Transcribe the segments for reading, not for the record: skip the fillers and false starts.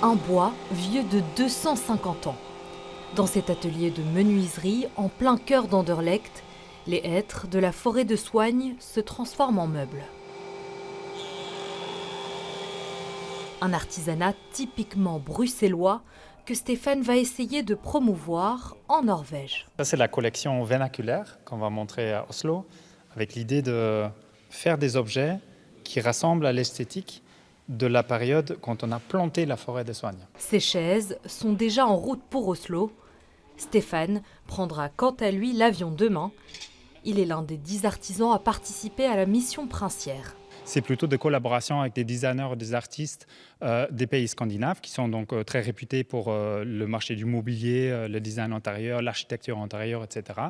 Un bois vieux de 250 ans. Dans cet atelier de menuiserie, en plein cœur d'Anderlecht, les hêtres de la forêt de Soignes se transforment en meubles. Un artisanat typiquement bruxellois que Stéphane va essayer de promouvoir en Norvège. Ça, c'est la collection vernaculaire qu'on va montrer à Oslo, avec l'idée de faire des objets qui rassemblent à l'esthétique de la période quand on a planté la forêt de Soignes. Ces chaises sont déjà en route pour Oslo. Stéphane prendra quant à lui l'avion demain. Il est l'un des 10 artisans à participer à la mission princière. C'est plutôt des collaborations avec des designers, des artistes des pays scandinaves qui sont donc très réputés pour le marché du mobilier, le design intérieur, l'architecture intérieure, etc.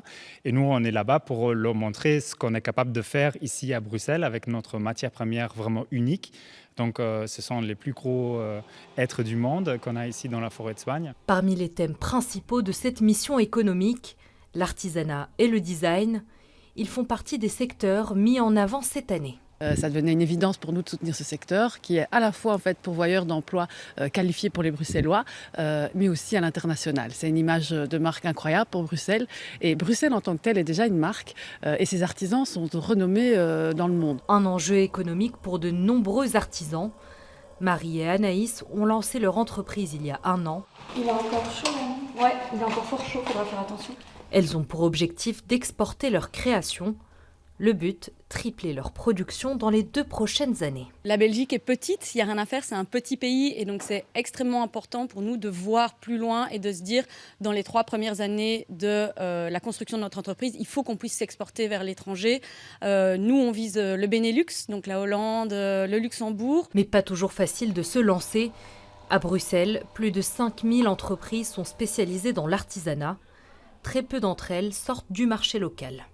Et nous, on est là-bas pour leur montrer ce qu'on est capable de faire ici à Bruxelles avec notre matière première vraiment unique. Donc ce sont les plus gros êtres du monde qu'on a ici dans la forêt de Soignes. Parmi les thèmes principaux de cette mission économique, l'artisanat et le design, ils font partie des secteurs mis en avant cette année. Ça devenait une évidence pour nous de soutenir ce secteur qui est à la fois en fait pourvoyeur d'emplois qualifiés pour les Bruxellois, mais aussi à l'international. C'est une image de marque incroyable pour Bruxelles. Et Bruxelles en tant que telle est déjà une marque et ses artisans sont renommés dans le monde. Un enjeu économique pour de nombreux artisans. Marie et Anaïs ont lancé leur entreprise il y a 1 an. Il est encore chaud, hein? Ouais, il est encore fort chaud, faudra faire attention. Elles ont pour objectif d'exporter leur création. Le but, tripler leur production dans les 2 prochaines années. La Belgique est petite, il n'y a rien à faire, c'est un petit pays et donc c'est extrêmement important pour nous de voir plus loin et de se dire dans les 3 premières années de la construction de notre entreprise, il faut qu'on puisse s'exporter vers l'étranger. Nous, on vise le Benelux, donc la Hollande, le Luxembourg. Mais pas toujours facile de se lancer. À Bruxelles, plus de 5000 entreprises sont spécialisées dans l'artisanat. Très peu d'entre elles sortent du marché local.